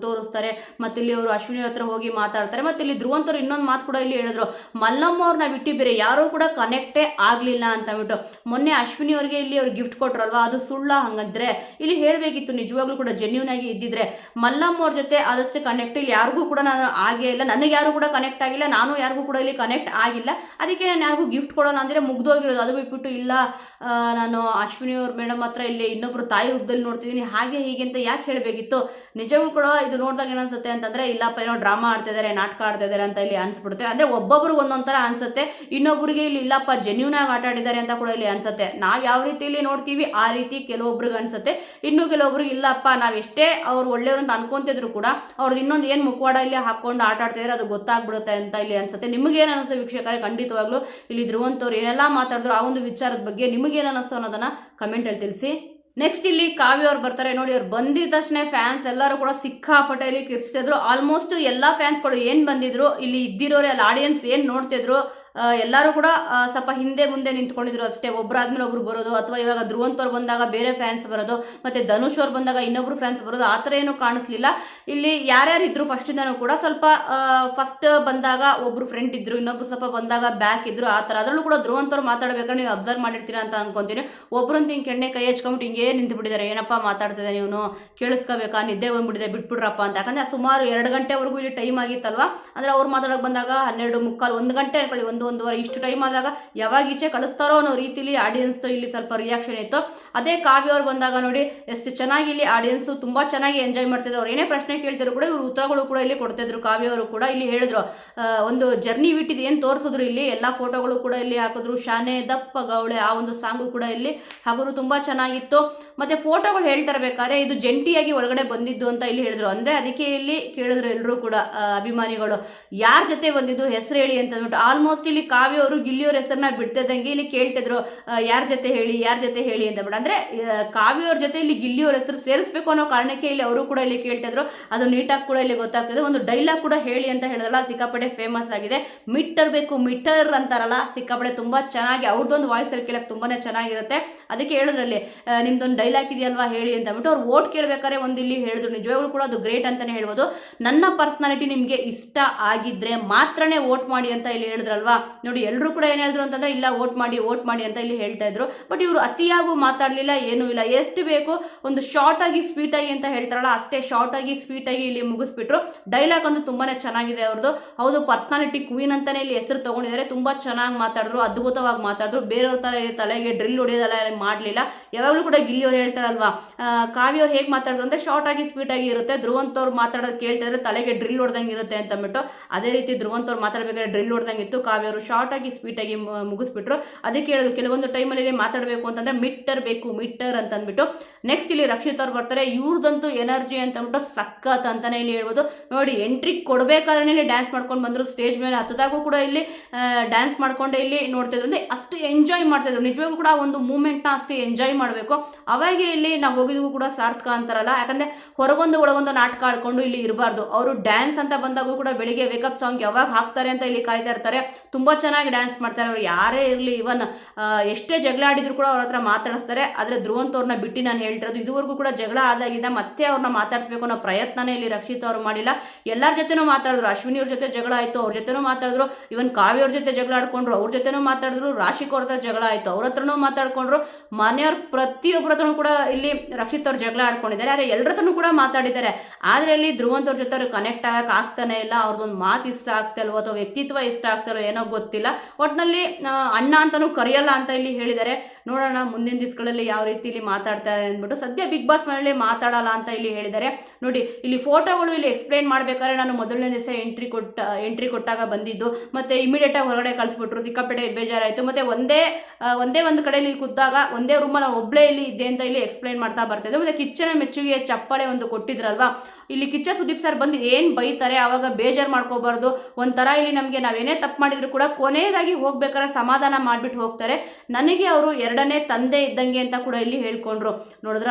ತೋರಿಸ್ತಾರೆ. ಮತ್ತೆ ಇಲ್ಲಿ ಅವರು ಅಶ್ವಿನಿ ಹತ್ರ ಹೋಗಿ ಮಾತಾಡ್ತಾರೆ. ಮತ್ತೆ ಇಲ್ಲಿ ಧ್ರುವಂತವ್ರು ಇನ್ನೊಂದು ಮಾತು ಕೂಡ ಇಲ್ಲಿ ಹೇಳಿದ್ರು, ಮಲ್ಲಮ್ಮ ಅವ್ರನ್ನ ಬಿಟ್ಟು ಬೇರೆ ಯಾರು ಕೂಡ ಕನೆಕ್ಟೇ ಆಗ್ಲಿಲ್ಲ ಅಂತ ಬಿಟ್ಟು. ಮೊನ್ನೆ ಅಶ್ವಿನಿ ಅವ್ರಿಗೆ ಇಲ್ಲಿ ಅವ್ರು ಗಿಫ್ಟ್ ಕೊಟ್ರಲ್ವಾ, ಅದು ಸುಳ್ಳ? ಹಂಗಂದ್ರೆ ಇಲ್ಲಿ ಹೇಳ್ಬೇಕಿತ್ತು, ನಿಜವಾಗ್ಲೂ ಕೂಡ ಜೆನ್ಯೂನ್ ಆಗಿ ಇದ್ದಿದ್ರೆ ಮಲ್ಲಮ್ಮ ಅವ್ರ ಜೊತೆ ಆದಷ್ಟು ಕನೆಕ್ಟ್ ಇಲ್ಲಿ ಯಾರಿಗೂ ಕೂಡ ನಾನು ಆಗೇ ಇಲ್ಲ, ನನಗೆ ಯಾರು ಕೂಡ ಕನೆಕ್ಟ್ ಆಗಿಲ್ಲ, ನಾನು ಯಾರಿಗೂ ಕೂಡ ಇಲ್ಲಿ ಕನೆಕ್ಟ್ ಆಗಿಲ್ಲ, ಅದಕ್ಕೆ ನಾನು ಯಾರಿಗೂ ಗಿಫ್ಟ್ ಕೊಡೋಣ ಅಂದ್ರೆ ಮುಗ್ದೋಗಿರೋದು. ಅದು ಬಿಟ್ಬಿಟ್ಟು ಇಲ್ಲ ನಾನು ಅಶ್ವಿನಿ ಅವ್ರ ಮೇಡಮ್ ಹತ್ರ ಇಲ್ಲಿ ಇನ್ನೊಬ್ರು ತಾಯಿ ರೂಪದಲ್ಲಿ ನೋಡ್ತಿದ್ದೀನಿ, ಹಾಗೆ ಹೀಗೆ ಅಂತ ಯಾಕೆ ಹೇಳಬೇಕಿತ್ತು? ನಿಜವೂ ಕೂಡ ಇದು ನೋಡಿದಾಗ ಏನನ್ಸುತ್ತೆ ಅಂತಂದ್ರೆ, ಇಲ್ಲಪ್ಪ ಏನೋ ಡ್ರಾಮಾ ಆಡ್ತಿದ್ದಾರೆ, ನಾಟಕ ಆಡ್ತಿದ್ದಾರೆ ಅಂತ ಇಲ್ಲಿ ಅನ್ಸ್ಬಿಡುತ್ತೆ. ಅಂದ್ರೆ ಒಬ್ಬೊಬ್ರು ಒಂದೊಂದ್ ತರ ಅನ್ಸುತ್ತೆ, ಇನ್ನೊಬ್ರಿಗೆ ಇಲ್ಲಿ ಇಲ್ಲಪ್ಪ ಜೆನ್ಯೂನ್ ಆಗಿ ಆಟ ಆಡಿದ್ದಾರೆ ಅಂತ ಕೂಡ ಇಲ್ಲಿ ಅನ್ಸುತ್ತೆ. ನಾವ್ ಯಾವ ರೀತಿಯಲ್ಲಿ ನೋಡ್ತೀವಿ ಆ ರೀತಿ ಕೆಲವೊಬ್ರಿಗೆ ಅನ್ಸುತ್ತೆ, ಇನ್ನು ಕೆಲವೊಬ್ರಿಗೆ ಇಲ್ಲಪ್ಪ ನಾವ್ ಎಷ್ಟೇ ಅವ್ರು ಒಳ್ಳೆಯವ್ರು ಅಂತ ಅನ್ಕೊಂತಿದ್ರು ಕೂಡ ಅವ್ರದ್ದು ಇನ್ನೊಂದು ಏನ್ ಮುಖವಾಡ ಇಲ್ಲಿ ಹಾಕೊಂಡು ಆಟ ಆಡ್ತಿದ್ರೆ ಅದು ಗೊತ್ತಾಗ್ಬಿಡುತ್ತೆ ಅಂತ ಇಲ್ಲಿ ಅನ್ಸುತ್ತೆ. ನಿಮಗೇನು ಅನಿಸುತ್ತೆ ವೀಕ್ಷಕರೇ? ಖಂಡಿತವಾಗ್ಲೂ ಇಲ್ಲಿ ಧ್ರುವಂತವ್ರು ಏನೆಲ್ಲ ಮಾತಾಡಿದ್ರು ಆ ಒಂದು ವಿಚಾರದ ಬಗ್ಗೆ ನಿಮಗೇನು ಅನಿಸ್ತು ಅನ್ನೋದನ್ನ ಕಮೆಂಟ್ ಅಲ್ಲಿ ತಿಳಿಸಿ. ನೆಕ್ಸ್ಟ್ ಇಲ್ಲಿ ಕಾವ್ಯ ಅವ್ರು ಬರ್ತಾರೆ. ನೋಡಿ, ಅವ್ರು ಬಂದಿದ ತಕ್ಷಣ ಫ್ಯಾನ್ಸ್ ಎಲ್ಲರೂ ಕೂಡ ಸಿಕ್ಕಾಪಟ್ಟೆ ಇಲ್ಲಿ ಕಿರ್ಚ್ತಿದ್ರು. ಆಲ್ಮೋಸ್ಟ್ ಎಲ್ಲಾ ಫ್ಯಾನ್ಸ್ಗಳು ಏನ್ ಬಂದಿದ್ರು, ಇಲ್ಲಿ ಇದ್ದಿರೋರು ಅಲ್ಲಿ ಆಡಿಯನ್ಸ್ ಏನ್ ನೋಡ್ತಿದ್ರು, ಎಲ್ಲರೂ ಕೂಡ ಸ್ವಲ್ಪ ಹಿಂದೆ ಮುಂದೆ ನಿಂತ್ಕೊಂಡಿದ್ರು ಅಷ್ಟೇ. ಒಬ್ಬರಾದ್ಮೇಲೆ ಒಬ್ರು ಬರೋದು, ಅಥವಾ ಇವಾಗ ಧ್ರುವಂತವ್ರು ಬಂದಾಗ ಬೇರೆ ಫ್ಯಾನ್ಸ್ ಬರೋದು, ಮತ್ತೆ ಧನುಷ್ ಅವ್ರು ಬಂದಾಗ ಇನ್ನೊಬ್ರು ಫ್ಯಾನ್ಸ್ ಬರೋದು, ಆ ಥರ ಏನೂ ಕಾಣಿಸ್ಲಿಲ್ಲ. ಇಲ್ಲಿ ಯಾರ್ಯಾರು ಇದ್ರು ಫಸ್ಟಿಂದನೂ ಕೂಡ ಸ್ವಲ್ಪ ಫಸ್ಟ್ ಬಂದಾಗ ಒಬ್ರು ಫ್ರೆಂಡ್ ಇದ್ರು, ಇನ್ನೊಬ್ರು ಸ್ವಲ್ಪ ಬಂದಾಗ ಬ್ಯಾಕ್ ಇದ್ರು, ಆ ಥರ. ಅದರಲ್ಲೂ ಕೂಡ ಧ್ರುವಂತವ್ರು ಮಾತಾಡ್ಬೇಕಾದ್ರೆ ನೀವು ಅಬ್ಸರ್ವ್ ಮಾಡಿರ್ತೀರಾ ಅಂತ ಅನ್ಕೊಂತೀನಿ. ಒಬ್ರಂತ ಹಿಂಗೆ ಕೆಣ್ಣೆ ಕೈ ಹಚ್ಕೊಂಬಿಟ್ಟು ಹಿಂಗೇ ನಿಂತು ಬಿಟ್ಟಿದ್ದಾರೆ, ಏನಪ್ಪ ಮಾತಾಡ್ತಿದೆ ನೀವು, ಕೇಳಿಸ್ಕೋಬೇಕಾ, ನಿದ್ದೆ ಬಂದ್ಬಿಟ್ಟಿದೆ, ಬಿಟ್ಬಿಡ್ರಪ್ಪ ಅಂತ. ಯಾಕಂದ್ರೆ ಸುಮಾರು 2 ಗಂಟೆವರೆಗೂ ಇಲ್ಲಿ ಟೈಮ್ ಆಗಿತ್ತಲ್ವಾ. ಅಂದ್ರೆ ಅವ್ರು ಮಾತಾಡೋಕೆ ಬಂದಾಗ 12:45 1 ಗಂಟೆ ಅನ್ಕೊಳ್ಳಿ, 1-1:15 ಇಷ್ಟು ಟೈಮ್ ಆದಾಗ ಯಾವಾಗ ಈಚೆ ಕಳಿಸ್ತಾರೋ ಅನ್ನೋ ರೀತಿಲಿ ಆಡಿಯನ್ಸ್ ಇಲ್ಲಿ ಸ್ವಲ್ಪ ರಿಯಾಕ್ಷನ್ ಇತ್ತು. ಅದೇ ಕಾವ್ಯ ಅವ್ರು ಬಂದಾಗ ನೋಡಿ ಎಷ್ಟು ಚೆನ್ನಾಗಿ ಇಲ್ಲಿ ಆಡಿಯನ್ಸ್ ತುಂಬಾ ಚೆನ್ನಾಗಿ ಎಂಜಾಯ್ ಮಾಡ್ತಿದ್ರು. ಅವ್ರು ಏನೇ ಪ್ರಶ್ನೆ ಕೇಳ್ತಿದ್ರು ಕೂಡ ಇವ್ರು ಉತ್ತರಗಳು ಕೂಡ ಇಲ್ಲಿ ಕೊಡ್ತಿದ್ರು. ಕಾವ್ಯ ಅವರು ಕೂಡ ಇಲ್ಲಿ ಹೇಳಿದ್ರು, ಒಂದು ಜರ್ನಿ ಬಿಟ್ಟಿದ್ದು ಏನು ತೋರಿಸಿದ್ರು ಇಲ್ಲಿ, ಎಲ್ಲಾ ಫೋಟೋಗಳು ಕೂಡ ಇಲ್ಲಿ ಹಾಕಿದ್ರು. ಶಾನೆ ದಪ್ಪ ಗೌಳೆ ಆ ಒಂದು ಸಾಂಗು ಕೂಡ ಇಲ್ಲಿ ಹಾಕಿದ್ರು, ತುಂಬಾ ಚೆನ್ನಾಗಿತ್ತು. ಮತ್ತೆ ಫೋಟೋಗಳು ಹೇಳ್ತಾ ಇರ್ಬೇಕಾದ್ರೆ ಇದು ಜಂಟಿಯಾಗಿ ಒಳಗಡೆ ಬಂದಿದ್ದು ಅಂತ ಇಲ್ಲಿ ಹೇಳಿದ್ರು. ಅಂದ್ರೆ ಅದಕ್ಕೆ ಇಲ್ಲಿ ಕೇಳಿದ್ರು ಎಲ್ಲರೂ ಕೂಡ ಅಭಿಮಾನಿಗಳು, ಯಾರ ಜೊತೆ ಬಂದಿದ್ದು ಹೆಸರು ಹೇಳಿ ಅಂತ ಅಂದ್ಬಿಟ್ಟು. ಆಲ್ಮೋಸ್ಟ್ ಇಲ್ಲಿ ಕಾವ್ಯ ಅವರು ಗಿಲ್ಲಿಯವ್ರ ಹೆಸರನ್ನ ಬಿಡ್ತಿದ್ದಂಗೆ ಇಲ್ಲಿ ಕೇಳ್ತಿದ್ರು ಯಾರ ಜೊತೆ ಹೇಳಿ ಅಂತ ಬಿಡ. ಅಂದ್ರೆ ಕಾವ್ಯ ಅವ್ರ ಜೊತೆ ಇಲ್ಲಿ ಗಿಲ್ಲಿಯವ್ರ ಹೆಸರು ಸೇರಿಸ್ಬೇಕು ಅನ್ನೋ ಕಾರಣಕ್ಕೆ ಇಲ್ಲಿ ಅವರು ಕೂಡ ಇಲ್ಲಿ ಕೇಳ್ತಿದ್ರು. ಅದು ನೀಟಾಗಿ ಕೂಡ ಇಲ್ಲಿ ಗೊತ್ತಾಗ್ತದೆ. ಒಂದು ಡೈಲಾಗ್ ಕೂಡ ಹೇಳಿ ಅಂತ ಹೇಳಿದ್ರಲ್ಲ, ಸಿಕ್ಕಾಪಟ್ಟೆ ಫೇಮಸ್ ಆಗಿದೆ. ಮಿಟ್ಟರ್ ಬೇಕು, ಮಿಟ್ಟರ್ ಅಂತಾರಲ್ಲ, ಸಿಕ್ಕಾಪಟ್ಟೆ ತುಂಬಾ ಚೆನ್ನಾಗಿ ಅವ್ರದ್ದೊಂದು ವಾಯ್ಸ್ ಅಲ್ಲಿ ಕೇಳಕ್ ತುಂಬಾನೇ ಚೆನ್ನಾಗಿರುತ್ತೆ. ಅದಕ್ಕೆ ಹೇಳಿದ್ರಲ್ಲಿ ನಿಮ್ದೊಂದು ಡೈಲಾಗ್ ಇದೆಯಲ್ವಾ ಹೇಳಿ ಅಂತ ಅಂದ್ಬಿಟ್ಟು ಅವ್ರು ಓಟ್ ಕೇಳ್ಬೇಕಾದ್ರೆ ಒಂದು ಇಲ್ಲಿ ಹೇಳಿದ್ರು. ನಿಜವಾಗ್ಲೂ ಕೂಡ ಅದು ಗ್ರೇಟ್ ಅಂತಾನೆ ಹೇಳ್ಬೋದು. ನನ್ನ ಪರ್ಸನಾಲಿಟಿ ನಿಮ್ಗೆ ಇಷ್ಟ ಆಗಿದ್ರೆ ಮಾತ್ರನೇ ವೋಟ್ ಮಾಡಿ ಅಂತ ಇಲ್ಲಿ ಹೇಳಿದ್ರಲ್ವಾ. ನೋಡಿ, ಎಲ್ಲರೂ ಕೂಡ ಏನ್ ಹೇಳಿದ್ರು ಅಂತಂದ್ರೆ ಇಲ್ಲ ವೋಟ್ ಮಾಡಿ ಅಂತ ಇಲ್ಲಿ ಹೇಳ್ತಾ ಇದ್ರು. ಬಟ್ ಇವರು ಅತಿಯಾಗೂ ಮಾತಾಡ್ಲಿಲ್ಲ, ಏನೂ ಇಲ್ಲ. ಎಷ್ಟು ಬೇಕು ಒಂದು ಶಾರ್ಟ್ ಆಗಿ ಸ್ವೀಟ್ ಆಗಿ ಅಂತ ಹೇಳ್ತಾರಲ್ಲ, ಅಷ್ಟೇ ಶಾರ್ಟ್ ಆಗಿ ಸ್ವೀಟ್ ಆಗಿ ಇಲ್ಲಿ ಮುಗಿಸ್ಬಿಟ್ರು. ಡೈಲಾಗ್ ಅಂತೂ ತುಂಬಾನೇ ಚೆನ್ನಾಗಿದೆ ಅವ್ರದ್ದು. ಹೌದು, ಪರ್ಸನಾಲಿಟಿ ಕ್ವೀನ್ ಅಂತಾನೆ ಇಲ್ಲಿ ಹೆಸರು ತಗೊಂಡಿದ್ದಾರೆ. ತುಂಬಾ ಚೆನ್ನಾಗಿ ಮಾತಾಡಿದ್ರು, ಅದ್ಭುತವಾಗಿ ಮಾತಾಡಿದ್ರು. ಬೇರೆಯವ್ರ ತಲೆಗೆ ಡ್ರಿಲ್ ಹೊಡೆಯೋದೆಲ್ಲ ಮಾಡಲಿಲ್ಲ. ಯಾವಾಗಲೂ ಕೂಡ ಗಿಲ್ಲಿ ಅವ್ರು ಹೇಳ್ತಾರಲ್ವಾ, ಕಾವ್ಯ ಅವ್ರು ಹೇಗೆ ಮಾತಾಡಿದ್ರು ಅಂದ್ರೆ ಶಾರ್ಟ್ ಆಗಿ ಸ್ವೀಟ್ ಆಗಿ ಇರುತ್ತೆ. ಧ್ರುವಂತ್ ಅವ್ರು ಮಾತಾಡೋದು ಕೇಳ್ತಿದ್ರೆ ತಲೆಗೆ ಡ್ರಿಲ್ ಹೊಡೆದಂಗೆ ಇರುತ್ತೆ ಅಂತ ಅಂದ್ಬಿಟ್ಟು ಅದೇ ರೀತಿ ಧ್ರುವಂತ್ ಅವ್ರು ಮಾತಾಡಬೇಕಾದ್ರೆ ಡ್ರಿಲ್ ಹೊಡೆದಂಗೆ ಇತ್ತು. ಕಾವ್ಯ ಅವರು ಶಾರ್ಟ್ ಆಗಿ ಸ್ವೀಟ್ ಆಗಿ ಮುಗಿಸ್ಬಿಟ್ರು. ಅದಕ್ಕೆ ಹೇಳೋದು, ಕೆಲವೊಂದು ಟೈಮಲ್ಲಿ ಮಾತಾಡಬೇಕು ಅಂತಂದ್ರೆ ಮಿಟ್ಟರ್ ಅಂತ ಅಂದ್ಬಿಟ್ಟು. ನೆಕ್ಸ್ಟ್ ಇಲ್ಲಿ ರಕ್ಷಿತ್ ಅವ್ರು ಬರ್ತಾರೆ. ಇವ್ರದಂತೂ ಎನರ್ಜಿ ಅಂತ ಅಂದ್ಬಿಟ್ಟು ಸಖತ್ ಅಂತಾನೆ ಇಲ್ಲಿ ಹೇಳ್ಬೋದು. ನೋಡಿ, ಎಂಟ್ರಿ ಕೊಡಬೇಕಾದ್ರೆ ಇಲ್ಲಿ ಡ್ಯಾನ್ಸ್ ಮಾಡ್ಕೊಂಡು ಬಂದ್ರು. ಸ್ಟೇಜ್ ಮೇಲೆ ಹತ್ತದಾಗೂ ಕೂಡ ಇಲ್ಲಿ ಡ್ಯಾನ್ಸ್ ಮಾಡ್ಕೊಂಡೆ ಇಲ್ಲಿ ನೋಡ್ತಿದ್ರು. ಅಂದ್ರೆ ಅಷ್ಟು ಎಂಜಾಯ್ ಮಾಡ್ತಿದ್ರು. ನಿಜವಾಗ್ಲೂ ಕೂಡ ಒಂದು ಮೂಮೆಂಟ್ನ ಅಷ್ಟು ಎಂಜಾಯ್ ಮಾಡಬೇಕು. ಅವಾಗ ಇಲ್ಲಿ ನಾವು ಹೋಗಿದ್ವು ಕೂಡ ಸಾರ್ಥಕ ಅಂತಾರಲ್ಲ. ಯಾಕಂದ್ರೆ ಹೊರಗೊಂದು ಒಳಗೊಂದು ನಾಟಕ ಆಡ್ಕೊಂಡು ಇಲ್ಲಿ ಇರಬಾರ್ದು. ಅವರು ಡ್ಯಾನ್ಸ್ ಅಂತ ಬಂದಾಗೂ ಕೂಡ ಬೆಳಿಗ್ಗೆ ವೇಕಪ್ ಸಾಂಗ್ ಯಾವಾಗ ಹಾಕ್ತಾರೆ ಅಂತ ಇಲ್ಲಿ ಕಾಯ್ತಾ ಇರ್ತಾರೆ. ತುಂಬಾ ಚೆನ್ನಾಗಿ ಡ್ಯಾನ್ಸ್ ಮಾಡ್ತಾರೆ. ಅವ್ರು ಯಾರೇ ಇರಲಿ, ಇವನ್ ಎಷ್ಟೇ ಜಗಳ ಆಡಿದ್ರು ಕೂಡ ಅವ್ರ ಹತ್ರ ಮಾತಾಡಿಸ್ತಾರೆ. ಆದ್ರೆ ಧ್ರುವಂತ್ ಅವ್ರನ್ನ ಬಿಟ್ಟು ನಾನು ಹೇಳ್ತಿರೋದು, ಇದುವರೆಗೂ ಕೂಡ ಜಗಳ ಆದಾಗಿಂದ ಮತ್ತೆ ಅವ್ರನ್ನ ಮಾತಾಡಿಸ್ಬೇಕು ಅನ್ನೋ ಪ್ರಯತ್ನನೇ ಇಲ್ಲಿ ರಕ್ಷಿತ್ ಅವರು ಮಾಡಿಲ್ಲ. ಎಲ್ಲರ ಜೊತೆನೂ ಮಾತಾಡಿದ್ರು. ಅಶ್ವಿನಿ ಅವ್ರ ಜೊತೆ ಜಗಳ ಆಯ್ತು, ಅವ್ರ ಜೊತೆನೂ ಮಾತಾಡಿದ್ರು. ಇವನ್ ಕಾವ್ಯ ಅವ್ರ ಜೊತೆ ಜಗಳ ಆಡ್ಕೊಂಡ್ರು, ಅವ್ರ ಜೊತೆನೂ ಮಾತಾಡಿದ್ರು. ರಾಶಿಕ್ ಅವ್ರ ಹತ್ರ ಜಗಳ ಆಯ್ತು, ಅವ್ರ ಹತ್ರನೂ ಮಾತಾಡ್ಕೊಂಡ್ರು. ಮನೆಯವ್ರ ಪ್ರತಿಯೊಬ್ಬರ ಹತ್ರನೂ ಕೂಡ ಇಲ್ಲಿ ರಕ್ಷಿತ್ ಅವ್ರು ಜಗಳ ಆಡ್ಕೊಂಡಿದ್ದಾರೆ. ಆದ್ರೆ ಎಲ್ಲರ ಹತ್ರನೂ ಕೂಡ ಮಾತಾಡಿದ್ದಾರೆ. ಆದ್ರೆ ಇಲ್ಲಿ ಧ್ರುವಂತ್ ಅವ್ರ ಜೊತೆ ಅವ್ರು ಕನೆಕ್ಟ್ ಆಗಕ್ ಆಗ್ತಾನೆ ಇಲ್ಲ. ಅವ್ರದ್ದೊಂದು ಮಾತು ಇಷ್ಟ ಆಗ್ತಲ್ವೋ ಅಥವಾ ವ್ಯಕ್ತಿತ್ವ ಇಷ್ಟ ಆಗ್ತಾರೋ ಏನೋ ಗೊತ್ತಿಲ್ಲ. ಒಟ್ನಲ್ಲಿ ಅಣ್ಣ ಅಂತಾನೂ ಕರೆಯಲ್ಲ ಅಂತ ಇಲ್ಲಿ ಹೇಳಿದ್ದಾರೆ. ನೋಡೋಣ ಮುಂದಿನ ದಿವಸಗಳಲ್ಲಿ ಯಾವ ರೀತಿ ಇಲ್ಲಿ ಮಾತಾಡ್ತಾರೆ ಅಂದ್ಬಿಟ್ಟು. ಸದ್ಯ ಬಿಗ್ ಬಾಸ್ ಮನೆಯಲ್ಲಿ ಮಾತಾಡಲ್ಲ ಅಂತ ಇಲ್ಲಿ ಹೇಳಿದ್ದಾರೆ. ನೋಡಿ, ಇಲ್ಲಿ ಫೋಟೋಗಳು ಇಲ್ಲಿ ಎಕ್ಸ್ಪ್ಲೈನ್ ಮಾಡ್ಬೇಕಾದ್ರೆ ನಾನು ಮೊದಲನೇ ದಿವಸ ಎಂಟ್ರಿ ಕೊಟ್ಟಾಗ ಬಂದಿದ್ದು, ಮತ್ತೆ ಇಮಿಡಿಯೇಟ್ ಆಗಿ ಹೊರಗಡೆ ಕಳಿಸ್ಬಿಟ್ರು. ಸಿಕ್ಕಾಪಟ್ಟೆ ಬೇಜಾರಾಯ್ತು. ಮತ್ತೆ ಒಂದೇ ಒಂದು ಕಡೆಯಲ್ಲಿ ಕೂತಾಗ ಒಂದೇ ರೂಮಲ್ಲಿ ಒಬ್ಳೇ ಇಲ್ಲಿ ಇದ್ದೆ ಅಂತ ಇಲ್ಲಿ ಎಕ್ಸ್ಪ್ಲೈನ್ ಮಾಡ್ತಾ ಬರ್ತಿದ್ದೆ. ಮತ್ತೆ ಕಿಚ್ಚನ ಮೆಚ್ಚುಗೆ ಚಪ್ಪಳೆ ಒಂದು ಕೊಟ್ಟಿದ್ರಲ್ವಾ, ಇಲ್ಲಿ ಕಿಚ್ಚ ಸುದೀಪ್ ಸರ್ ಬಂದು ಏನ್ ಬೈತಾರೆ ಅವಾಗ ಬೇಜಾರು ಮಾಡ್ಕೋಬಾರ್ದು. ಒಂಥರ ಇಲ್ಲಿ ನಮಗೆ ನಾವೇನೇ ತಪ್ಪು ಮಾಡಿದ್ರು ಕೂಡ ಕೊನೆಯದಾಗಿ ಹೋಗ್ಬೇಕಾದ್ರೆ ಸಮಾಧಾನ ಮಾಡ್ಬಿಟ್ಟು ಹೋಗ್ತಾರೆ. ನನಗೆ ಅವರು ಎರಡನೇ ತಂದೆ ಇದ್ದಂಗೆ ಅಂತ ಕೂಡ ಇಲ್ಲಿ ಹೇಳ್ಕೊಂಡ್ರು. ನೋಡಿದ್ರ,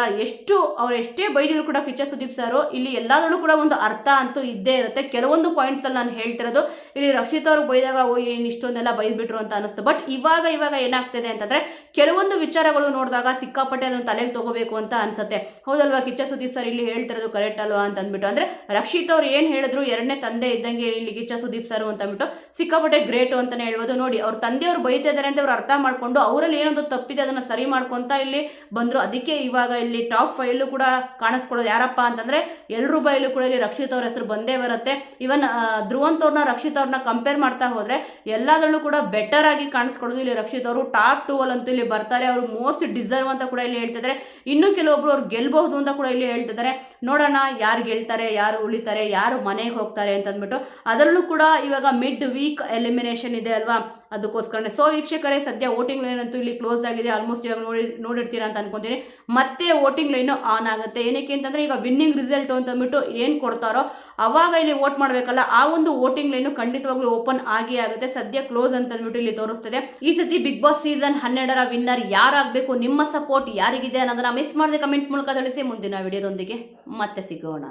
ಅವ್ರು ಎಷ್ಟೇ ಬೈದಿದ್ರು ಕೂಡ ಕಿಚ್ಚ ಸುದೀಪ್ ಸರ್ ಇಲ್ಲಿ ಎಲ್ಲಾದ್ರೂ ಕೂಡ ಒಂದು ಅರ್ಥ ಅಂತೂ ಇದ್ದೇ ಇರುತ್ತೆ. ಕೆಲವೊಂದು ಪಾಯಿಂಟ್ಸ್ ಅಲ್ಲಿ ನಾನು ಹೇಳ್ತಿರೋದು, ಇಲ್ಲಿ ರಕ್ಷಿತ್ ಅವ್ರಿಗೆ ಬೈದಾಗ ಏನ್ ಇಷ್ಟೊಂದೆಲ್ಲ ಬೈದ್ಬಿಟ್ರು ಅಂತ ಅನಿಸ್ತು. ಬಟ್ ಇವಾಗ ಏನಾಗ್ತದೆ ಅಂತಂದ್ರೆ, ಕೆಲವೊಂದು ವಿಚಾರಗಳು ನೋಡಿದಾಗ ಸಿಕ್ಕಾಪಟ್ಟೆ ಅದನ್ನು ತಲೆಗೆ ತಗೋಬೇಕು ಅಂತ ಅನ್ಸುತ್ತೆ. ಹೌದಲ್ವಾ, ಕಿಚ್ಚ ಸುದೀಪ್ ಸರ್ ಇಲ್ಲಿ ಹೇಳ್ತಿರೋದು ಕರೆಕ್ಟ್ ಅಲ್ವಾ ಅಂತ ಅಂದ್ಬಿಟ್ಟು. ಅಂದ್ರೆ ರಕ್ಷಿತ್ ಅವ್ರು ಏನ್ ಹೇಳಿದ್ರು, ಎರಡನೇ ತಂದೆ ಇದ್ದಂಗೆ ಇಲ್ಲಿ ಕಿಚ್ಚ ಸುದೀಪ್ ಸರ್ ಅಂತ ಅಂದ್ಬಿಟ್ಟು ಸಿಕ್ಕಾಪಟ್ಟೆ ಗ್ರೇಟ್ ಅಂತಾನೆ ಹೇಳ್ಬೋದು. ನೋಡಿ, ಅವ್ರ ತಂದೆಯವ್ರು ಬೈತಾ ಇದಾರೆ ಅಂತ ಅವ್ರು ಅರ್ಥ ಮಾಡ್ಕೊಂಡು ಅವರಲ್ಲಿ ಏನೊಂದು ತಪ್ಪಿದೆ ಅದನ್ನ ಸರಿ ಮಾಡ್ಕೊಂತ ಇಲ್ಲಿ ಬಂದ್ರು. ಅದಕ್ಕೆ ಇವಾಗ ಇಲ್ಲಿ ಟಾಪ್ 5 ಕೂಡ ಕಾಣಿಸ್ಕೊಳ್ಳೋದು ಯಾರಪ್ಪ ಅಂತಂದ್ರೆ, ಎಲ್ಲರೂ ಬೈಲು ಕೂಡ ಇಲ್ಲಿ ರಕ್ಷಿತ್ ಅವ್ರ ಹೆಸರು ಬಂದೇ ಬರುತ್ತೆ. ಇವನ್ ಧ್ರುವಂತ್ ಅವ್ರನ್ನ ರಕ್ಷಿತ್ ಅವ್ರನ್ನ ಕಂಪೇರ್ ಮಾಡ್ತಾ ಹೋದ್ರೆ ಎಲ್ಲದರಲ್ಲೂ ಕೂಡ ಬೆಟರ್ ಆಗಿ ಕಾಣಿಸ್ಕೊಳ್ಳೋದು ಇಲ್ಲಿ ರಕ್ಷಿತ್ ಅವರು. ಟಾಪ್ 2 ಅಂತೂ ಇಲ್ಲಿ ಬರ್ತಾರೆ. ಅವರು ಮೋಸ್ಟ್ ಡಿಸರ್ವ್ ಅಂತ ಕೂಡ ಇಲ್ಲಿ ಹೇಳ್ತಿದ್ದಾರೆ. ಇನ್ನು ಕೆಲವೊಬ್ರು ಅವ್ರು ಗೆಲ್ಬಹುದು ಅಂತ ಕೂಡ ಇಲ್ಲಿ ಹೇಳ್ತಿದ್ದಾರೆ. ನೋಡೋಣ ಯಾರು ಗೆಲ್ತಾರೆ, ಯಾರು ಉಳಿತಾರೆ, ಯಾರು ಮನೆಗೆ ಹೋಗ್ತಾರೆ ಅಂತ ಅಂದ್ಬಿಟ್ಟು. ಅದರಲ್ಲೂ ಕೂಡ ಇವಾಗ ಮಿಡ್ ವೀಕ್ ಎಲಿಮಿನೇಷನ್ ಇದೆ ಅಲ್ವಾ, ಅದಕ್ಕೋಸ್ಕರನೇ. ಸೊ ವೀಕ್ಷಕರೇ, ಸದ್ಯ ವೋಟಿಂಗ್ ಲೈನ್ ಅಂತೂ ಇಲ್ಲಿ ಕ್ಲೋಸ್ ಆಗಿದೆ. ಆಲ್ಮೋಸ್ಟ್ ಇವಾಗ ನೋಡಿರ್ತೀರಾ ಅಂತ ಅನ್ಕೊಂತೀನಿ. ಮತ್ತೆ ವೋಟಿಂಗ್ ಲೈನ್ ಆನ್ ಆಗುತ್ತೆ. ಏನಕ್ಕೆ ಅಂತಂದ್ರೆ, ಈಗ ವಿನ್ನಿಂಗ್ ರಿಸಲ್ಟ್ ಅಂತ ಅಂದ್ಬಿಟ್ಟು ಏನ್ ಕೊಡ್ತಾರೋ ಅವಾಗ ಇಲ್ಲಿ ವೋಟ್ ಮಾಡ್ಬೇಕಲ್ಲ, ಆ ಒಂದು ವೋಟಿಂಗ್ ಲೈನ್ ಖಂಡಿತವಾಗ್ಲೂ ಓಪನ್ ಆಗಿ ಆಗುತ್ತೆ. ಸದ್ಯ ಕ್ಲೋಸ್ ಅಂತ ಅಂದ್ಬಿಟ್ಟು ಇಲ್ಲಿ ತೋರಿಸ್ತದೆ. ಈ ಸತಿ ಬಿಗ್ ಬಾಸ್ ಸೀಸನ್ 12 ವಿನ್ನರ್ ಯಾರಾಗಬೇಕು, ನಿಮ್ಮ ಸಪೋರ್ಟ್ ಯಾರಿಗಿದೆ ಅನ್ನೋದನ್ನ ಮಿಸ್ ಮಾಡದೆ ಕಮೆಂಟ್ ಮೂಲಕ ತಿಳಿಸಿ. ಮುಂದಿನ ವಿಡಿಯೋದೊಂದಿಗೆ ಮತ್ತೆ ಸಿಗೋಣ.